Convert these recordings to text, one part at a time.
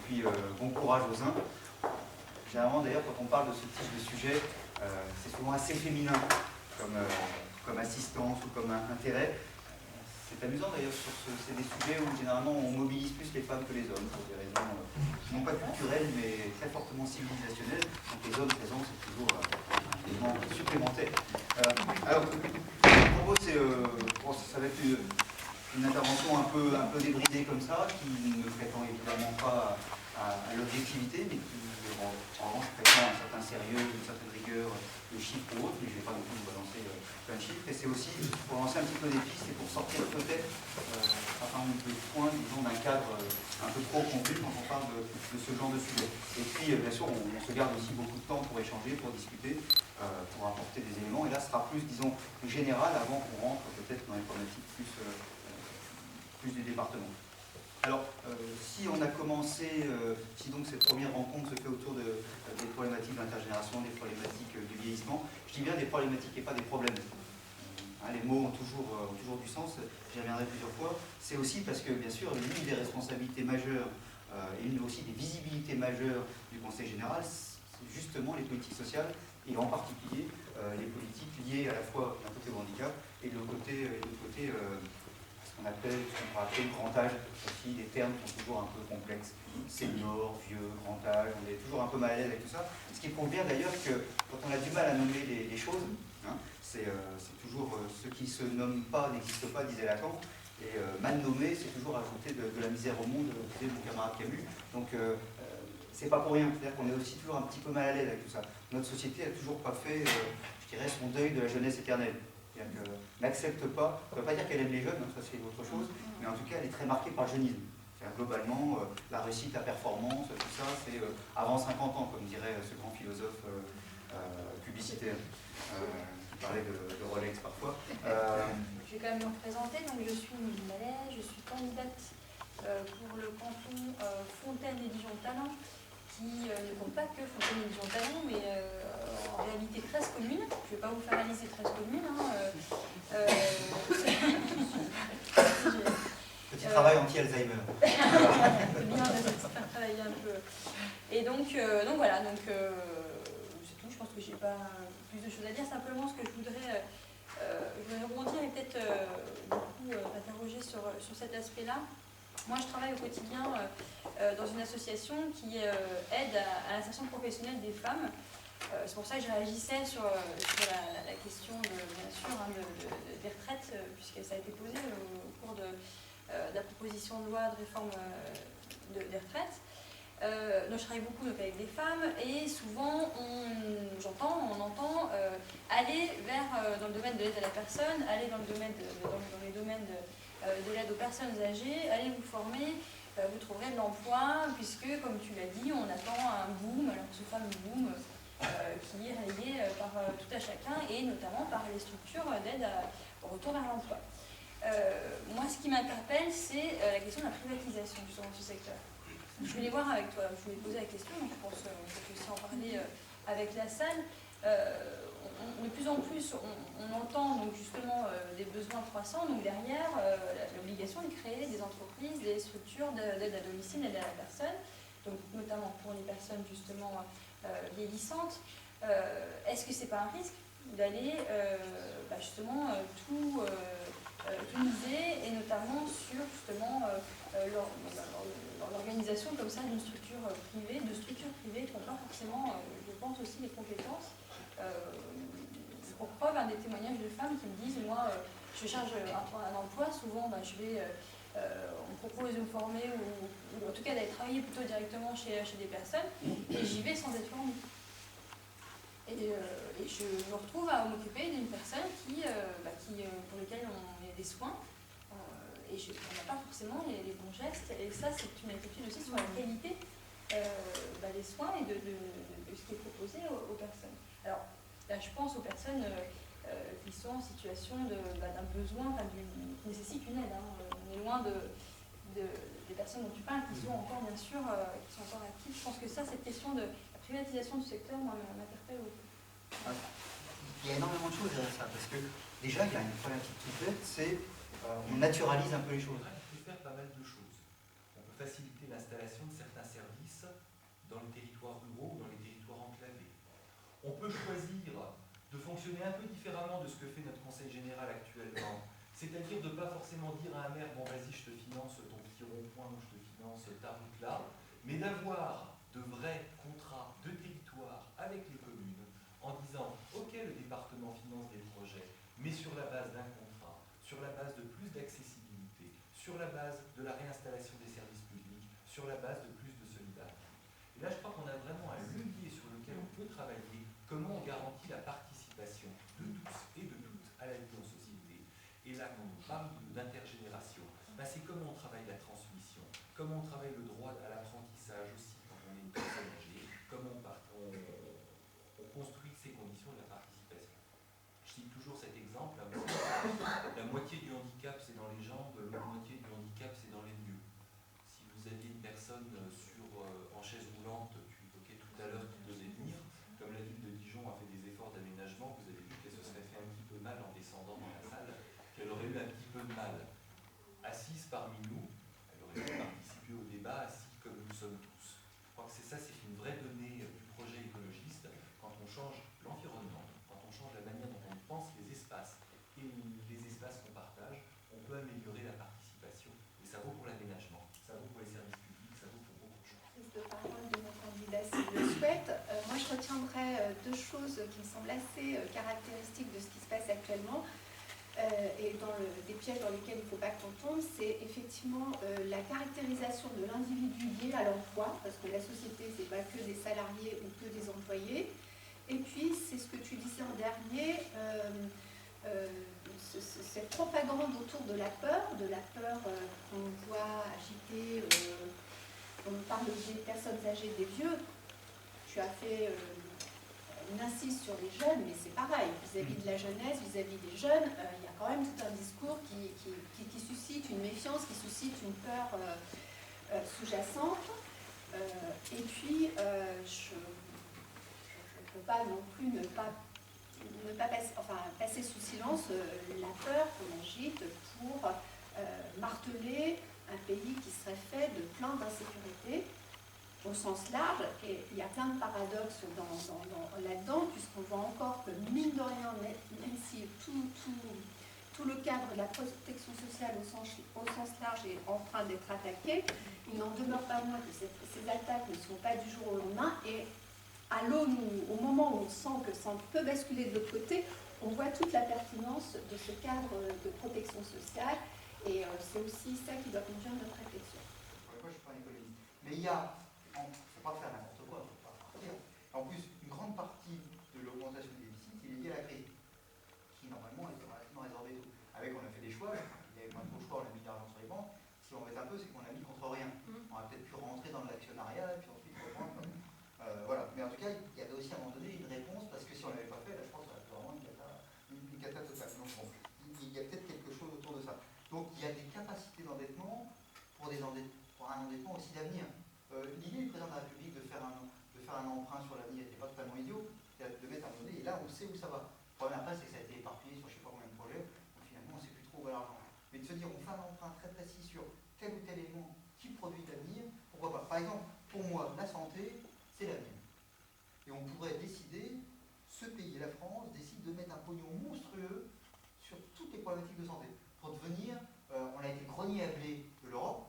puis bon courage aux uns. Généralement d'ailleurs quand on parle de ce type de sujet, c'est souvent assez féminin comme assistance ou comme intérêt. C'est amusant d'ailleurs, c'est des sujets où généralement on mobilise plus les femmes que les hommes, pour des raisons non pas culturelles mais très fortement civilisationnelles. Donc les hommes présents c'est toujours un élément supplémentaire. Alors, mon propos c'est, ça va être une intervention un peu débridée comme ça, qui ne prétend évidemment pas à l'objectivité, mais qui en revanche prétend un certain sérieux, une certaine rigueur de chiffres ou autres, mais je ne vais pas non plus vous balancer plein de chiffres. Et c'est aussi pour lancer un petit peu des pistes et pour sortir peut-être un certain nombre de points, disons, d'un cadre un peu trop complet quand on parle de ce genre de sujet. Et puis, bien sûr, on se garde aussi beaucoup de temps pour échanger, pour discuter, pour apporter des éléments. Et là, ce sera plus, disons, général avant qu'on rentre peut-être dans les problématiques plus du département. Alors, si on a commencé, si donc cette première rencontre se fait autour des problématiques d'intergénération, des problématiques du vieillissement, je dis bien des problématiques et pas des problèmes. Les mots ont toujours du sens, j'y reviendrai plusieurs fois. C'est aussi parce que, bien sûr, l'une des responsabilités majeures et une aussi des visibilités majeures du Conseil général, c'est justement les politiques sociales et en particulier les politiques liées à la fois d'un côté au handicap et de l'autre côté ce qu'on appelle, ce qu'on pourrait appeler le grand âge. Aussi, les termes sont toujours un peu complexes. Senior, vieux, grand âge, on est toujours un peu mal à l'aise avec tout ça. Ce qui prouve bien d'ailleurs que quand on a du mal à nommer les choses, hein, c'est toujours ce qui se nomme pas n'existe pas, disait Lacan. Et mal nommé, c'est toujours ajouter de la misère au monde, disait mon camarade Camus. Donc c'est pas pour rien. C'est-à-dire qu'on est aussi toujours un petit peu mal à l'aise avec tout ça. Notre société a toujours pas fait, je dirais, son deuil de la jeunesse éternelle. N'accepte pas, ça ne veut pas dire qu'elle aime les jeunes, hein, ça c'est autre chose, mais en tout cas elle est très marquée par le jeunisme. Globalement, la réussite, la performance, tout ça, c'est avant 50 ans, comme dirait ce grand philosophe publicitaire qui parlait de Rolex parfois. Je vais quand même me représenter, donc je suis Mylène Mallet, je suis candidate pour le canton Fontaine et Dijon-Talent, qui ne compte pas que Fontaine et Dijon-Talent, mais en réalité 13 communes. Je ne vais pas vous faire analyser 13 communes. Petit travail anti-Alzheimer. C'est bien de faire travailler un peu. Et donc voilà, c'est tout. Je pense que je n'ai pas plus de choses à dire. Simplement, ce que je voudrais rebondir et peut-être beaucoup interroger sur cet aspect-là. Moi, je travaille au quotidien dans une association qui aide à l'insertion professionnelle des femmes. C'est pour ça que je réagissais sur la question, bien sûr, des retraites, puisque ça a été posé au cours de la proposition de loi de réforme des retraites. Donc, je travaille beaucoup avec des femmes et souvent, on entend aller dans le domaine de l'aide à la personne, aller dans les domaines de l'aide aux personnes âgées, allez vous former, vous trouverez de l'emploi, puisque, comme tu l'as dit, on attend un boom, alors ce fameux boom qui est relayé par tout à chacun, et notamment par les structures d'aide au retour vers l'emploi. Moi, ce qui m'interpelle, c'est la question de la privatisation, justement, de ce secteur. Je voulais voir avec toi, je voulais poser la question, donc je pense qu'on peut aussi en parler avec la salle. De plus en plus, on entend donc justement des besoins croissants, donc derrière l'obligation de créer des entreprises, des structures d'aide à domicile, d'aide à la personne, donc notamment pour les personnes justement vieillissantes. Est-ce que c'est pas un risque d'aller justement tout miser, et notamment sur justement l'organisation comme ça d'une structure privée, de structures privées qui n'ont pas forcément, je pense aussi, les compétences. Pour preuve, des témoignages de femmes qui me disent, moi, je cherche un emploi, souvent on me propose de me former ou en tout cas d'aller travailler plutôt directement chez des personnes, et j'y vais sans être formée. Et je me retrouve à m'occuper d'une personne pour laquelle on a des soins, et on n'a pas forcément les bons gestes, et ça c'est une inquiétude aussi sur la qualité des soins et de ce qui est proposé aux personnes. Alors là je pense aux personnes qui sont en situation d'un besoin, qui nécessitent une aide. On est loin des personnes dont tu parles, qui sont encore bien sûr qui sont encore actives. Je pense que cette question de la privatisation du secteur, moi, m'interpelle beaucoup. Il y a énormément de choses derrière ça, parce que déjà il y a une problématique toute bête, c'est on naturalise un peu les choses. On peut faire pas mal de choses. On peut faciliter l'installation de certains services dans les territoires ruraux ou dans les territoires enclavés. On peut choisir de fonctionner un peu différemment de ce que fait notre Conseil général actuellement, c'est-à-dire de ne pas forcément dire à un maire « bon vas-y, je te finance ton petit rond-point ou je te finance ta route là », mais d'avoir de vrais contrats de territoire avec les communes en disant « ok, le département finance des projets, mais sur la base d'un contrat, sur la base de plus d'accessibilité, sur la base de la réinstallation des services publics, sur la base de plus de solidarité ». Et là, je crois qu'on a vraiment un levier sur lequel on peut travailler, comment on garantit la participation de tous et de toutes à la vie en société. Et là, quand on parle d'intergénération, ben c'est comment on travaille la transmission, comment on travaille le droit à l'apprentissage aussi quand on est une personne âgée, comment on construit ces conditions de la participation. Je cite toujours cet exemple, là, la moitié du handicap c'est dans les jambes, l'autre moitié du handicap c'est dans les lieux. Si vous aviez une personne en chaise roulante, tu évoquais tout à l'heure, qui devait venir, comme la ville de Dijon a fait des efforts d'aménagement, vous avez vu qu'elle se serait fait un petit peu mal en descendant dans la salle, qu'elle aurait eu un petit peu de mal. Assise parmi nous, elle aurait pu participer au débat, assise comme nous sommes tous. Je crois que c'est une vraie donnée du projet écologiste. Quand on change l'environnement, quand on change la manière dont on pense les espaces et les espaces qu'on partage, on peut améliorer la participation. Et ça vaut pour l'aménagement, ça vaut pour les services publics, ça vaut pour beaucoup de choses. Prise de parole de mon candidat s'il le souhaite. Moi, je retiendrai deux choses qui me semblent assez caractéristiques de ce qui se passe actuellement et des pièges dans lesquels il ne faut pas qu'on tombe. C'est effectivement la caractérisation de l'individu lié à l'emploi, parce que la société, ce n'est pas que des salariés ou que des employés. Et puis, c'est ce que tu disais en dernier, cette propagande autour de la peur qu'on voit agiter, on parle des personnes âgées, des vieux. Tu as fait une insiste sur les jeunes, mais c'est pareil, vis-à-vis de la jeunesse, vis-à-vis des jeunes, il y a quand même tout un discours qui suscite une méfiance, qui suscite une peur sous-jacente. Et puis, je ne peux pas non plus ne pas passer sous silence la peur qu'on agite pour marteler un pays qui serait fait de plein d'insécurité au sens large, et il y a plein de paradoxes là-dedans, puisqu'on voit encore que, mine de rien, même si tout le cadre de la protection sociale au sens large est en train d'être attaqué, il n'en demeure pas moins que ces attaques ne sont pas du jour au lendemain, et à l'aune, au moment où on sent que ça peut basculer de l'autre côté, on voit toute la pertinence de ce cadre de protection sociale, et c'est aussi ça qui doit conduire notre réflexion. Moi, je suis pas un économiste. Mais il y a, il ne faut pas faire n'importe quoi, il ne faut pas partir. En plus, une grande partie de l'augmentation des déficits est liée à la crise, qui normalement est relativement résorbée. Avec, on a fait des choix, il y avait moins de choix, on a mis de l'argent sur les banques. Si on met un peu, c'est qu'on a mis contre rien. On a peut-être pu rentrer dans l'actionnariat, et puis ensuite reprendre. Voilà. Mais en tout cas, il y avait aussi à un moment donné une réponse, parce que si on ne l'avait pas fait, là, je pense que ça aurait été vraiment une cata totale. Donc, bon, il y a peut-être quelque chose autour de ça. Donc, il y a des capacités d'endettement pour un endettement aussi d'avenir. L'idée du président de la République de faire un emprunt sur l'avenir n'était pas totalement idiot, c'est de mettre un monnaie, et là, on sait où ça va. Le problème après, c'est que ça a été éparpillé sur je ne sais pas combien de projets, donc finalement, on ne sait plus trop où va l'argent. Mais de se dire, on fait un emprunt très précis sur tel ou tel élément qui produit de l'avenir, pourquoi pas. Par exemple, pour moi, la santé, c'est l'avenir. Et on pourrait décider, ce pays, la France, décide de mettre un pognon monstrueux sur toutes les problématiques de santé. Pour devenir, on a été le grenier à blé de l'Europe,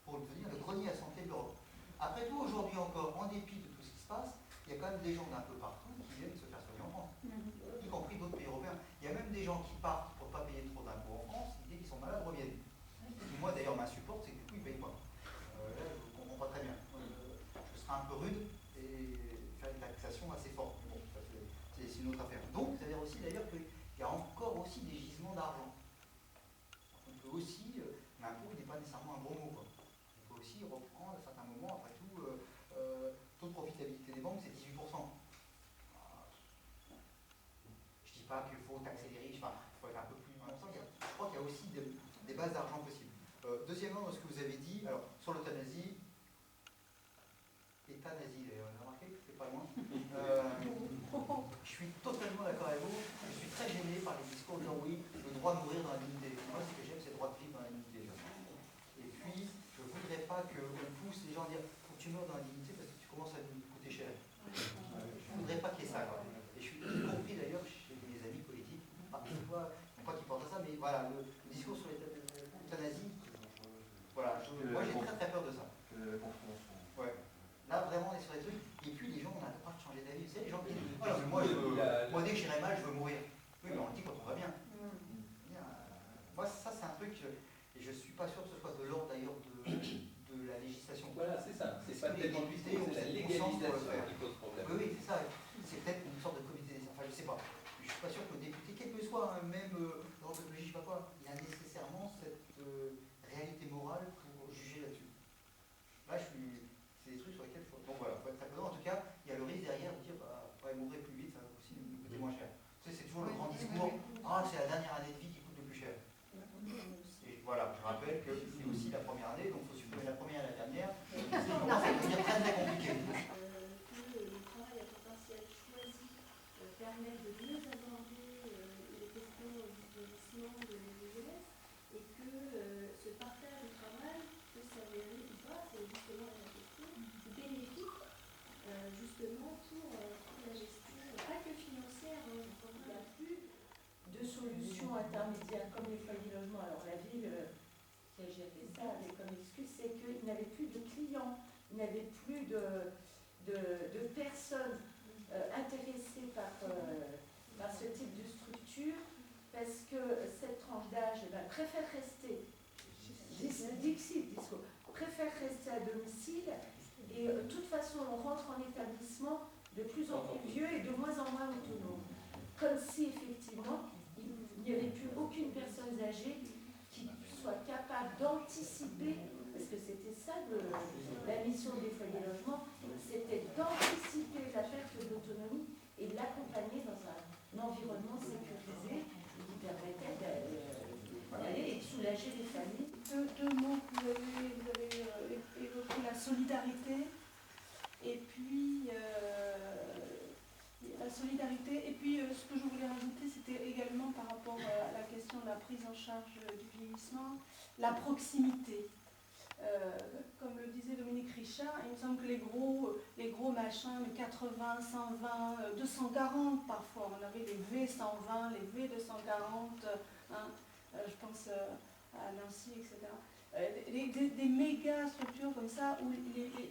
pour devenir le grenier à santé de l'Europe. Après tout, aujourd'hui encore, en dépit de tout ce qui se passe, il y a quand même des gens d'un peu partout qui viennent se faire soigner en France, y compris d'autres pays européens. Il y a même des gens qui partent pour ne pas payer trop d'impôts en France, l'idée qu'ils sont malades reviennent. Qui moi d'ailleurs m'insupporte, c'est que du coup ils ne payent pas. Là, je ne comprends pas très bien. Je serai un peu rude et faire une taxation assez forte. Bon, c'est une autre affaire. Donc, c'est-à-dire aussi d'ailleurs qu'il y a encore aussi des gisements d'argent. On peut aussi, l'impôt n'est pas nécessairement un gros mot, quoi. On peut aussi reprendre à certains moments, après tout, taux de profitabilité des banques, c'est 18%. Je ne dis pas qu'il faut taxer les riches, enfin, il faut être un peu plus... Je crois qu'il y a aussi des bases d'argent possibles. Deuxièmement, ce que vous avez dit, alors, sur l'euthanasie, État-nazi d'ailleurs, vous avez remarqué, c'est pas loin. Je suis totalement d'accord avec vous, je suis très gêné par les discours disant oui, le droit de mourir dans la dignité. Moi, ce que j'aime, c'est le droit de vivre dans la dignité. Et puis, je ne voudrais pas qu'au pousse les gens à dire faut que tu meurs dans la dignité parce que tu commences à nous coûter cher. Je ne voudrais pas qu'il y ait ça. Quoi. Et je suis y compris d'ailleurs chez mes amis politiques, parfois qu'ils portent à ça, mais voilà, le discours sur l'euthanasie, voilà, moi j'ai très peur de ça. Ouais. Là vraiment on est sur des trucs, et puis les gens on a le droit de changer d'avis. Vous savez, les gens qui disent moi dès que j'irai mal, je veux mourir. Oui, mais on le dit quand on va bien. Moi ça c'est un truc, et je ne suis pas sûr que ce soit de l'ordre d'ailleurs de la législation. Voilà, c'est ça. C'est pas tellement c'est la légalisation qui pose problème. Oui, c'est ça. C'est peut-être une sorte de comité des... Enfin, je ne sais pas. Je ne suis pas sûr que le député, quel que soit, même l'anthropologie, je ne sais pas quoi, il a nécessairement cette réalité morale pour juger là-dessus. Là, c'est des trucs sur lesquels il faut... Donc voilà, il faut être très prudent. En tout cas, il y a le risque derrière de dire, ouais, mourir plus vite, ça va aussi nous coûter moins cher. Tu sais, c'est toujours le grand discours, c'est la dernière année de vie qui coûte le plus cher. Et voilà, je rappelle que c'est aussi la première année, donc il faut supprimer la première et la dernière. Ça commence à devenir très très compliqué. Permet de mieux aborder les questions du vieillissement de la jeunesse et que ce partage du travail peut s'avérer ou pas, c'est justement la question, bénéfique justement pour la gestion, pas que financière, il n'y a plus de solutions intermédiaires comme les foyers logements. Alors la ville qui a géré ça avait comme excuse, c'est qu'il n'avait plus de clients, il n'avait plus de personnes intéressés par ce type de structure parce que cette tranche d'âge préfère rester préfère rester à domicile et de toute façon on rentre en établissement de plus en plus vieux et de moins en moins autonome, comme si effectivement il n'y avait plus aucune personne âgée qui soit capable d'anticiper, parce que c'était ça la mission des foyers logements, c'était d'anticiper la perte d'autonomie et de l'accompagner dans un environnement sécurisé qui permettait d'aller et de soulager les familles. Deux mots que vous avez évoqué, la solidarité et puis ce que je voulais rajouter, c'était également par rapport à la question de la prise en charge du vieillissement, la proximité. Comme le disait Dominique Richard, il me semble que les gros machins, les 80, 120, 240 parfois, on avait les V120, les V240, je pense à Nancy, etc. Des méga structures comme ça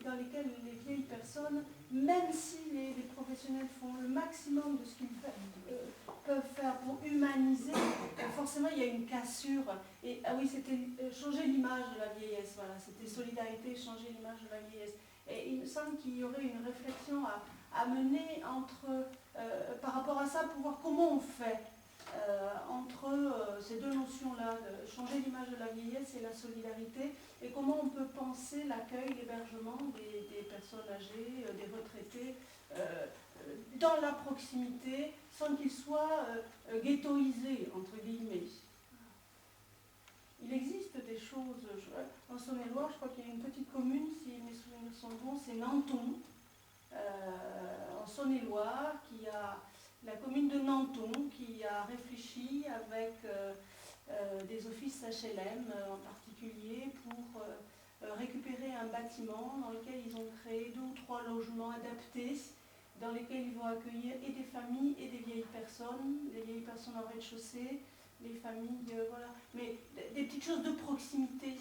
dans lesquelles les vieilles personnes, même si les professionnels font le maximum de ce qu'ils peuvent faire pour humaniser, forcément il y a une cassure. Et oui, c'était changer l'image de la vieillesse, voilà, c'était solidarité, changer l'image de la vieillesse. Et il me semble qu'il y aurait une réflexion à mener par rapport à ça pour voir comment on fait. Entre ces deux notions-là, de changer l'image de la vieillesse et la solidarité, et comment on peut penser l'accueil, l'hébergement des personnes âgées, des retraités, dans la proximité, sans qu'ils soient ghettoisés, entre guillemets. Il existe des choses, en Saône-et-Loire, je crois qu'il y a une petite commune, si mes souvenirs sont bons, c'est Nanton, en Saône-et-Loire, la commune de Nanton qui a réfléchi avec des offices HLM en particulier pour récupérer un bâtiment dans lequel ils ont créé 2 ou 3 logements adaptés dans lesquels ils vont accueillir et des familles et des vieilles personnes en rez-de-chaussée, les familles, voilà. Mais des petites choses de proximité.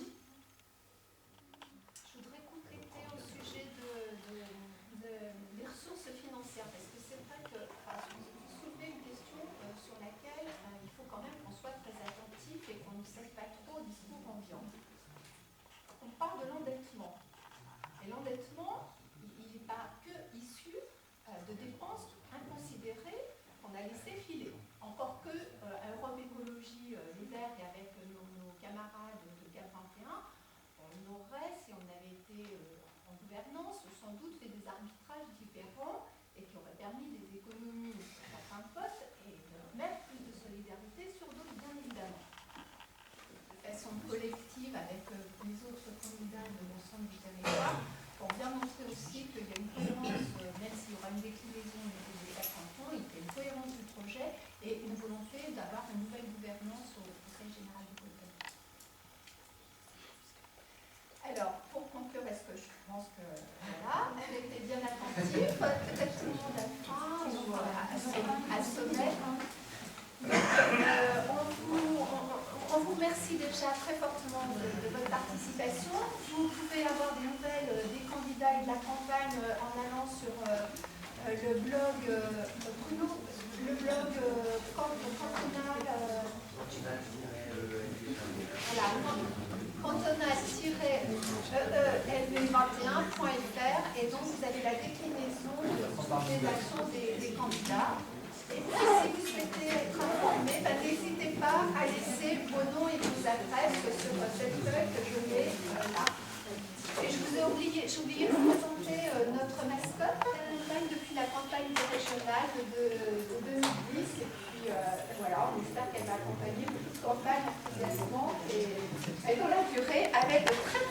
Je voudrais compléter au sujet des ressources financières, parce que c'est vrai que vous soulevez une question sur laquelle il faut quand même qu'on soit très attentif et qu'on ne cède pas trop au discours ambiant. On parle de l'endettement. Et l'endettement, il n'est pas que issu de dépenses inconsidérées qu'on a laissé filer. Encore que Europe Écologie Les Verts et avec nos camarades de GAP 21, on aurait, si on avait été en gouvernance, sans doute fait des arbitrages différents et qui auraient permis des économies sur certains postes et de mettre plus de solidarité sur d'autres, bien évidemment. De façon collective avec les autres candidats de l'ensemble du territoire, pour bien montrer aussi qu'il y a une cohérence, même s'il y aura une déclinaison au niveau des 4 cantons, il y a une cohérence du projet et une volonté d'avoir une nouvelle gouvernance au Conseil général du Polytechnique. Alors, pour conclure, parce que je actif. Peut-être tout le monde a faim ou assommé. On vous remercie déjà très fortement de votre participation. Vous pouvez avoir des nouvelles des candidats et de la campagne en allant sur le blog Bruno, le blog cantonal, cantonal-lv21.fr, et donc vous avez la déclinaison des actions des candidats. Et puis, si vous souhaitez être informé, n'hésitez pas à laisser vos noms et vos adresses sur cette feuille que je mets là. Et j'ai oublié de vous présenter notre mascotte depuis la campagne régionale de 2010. Et puis voilà, on espère qu'elle va accompagner toute campagne enthousiasmante et dans la durée avec de très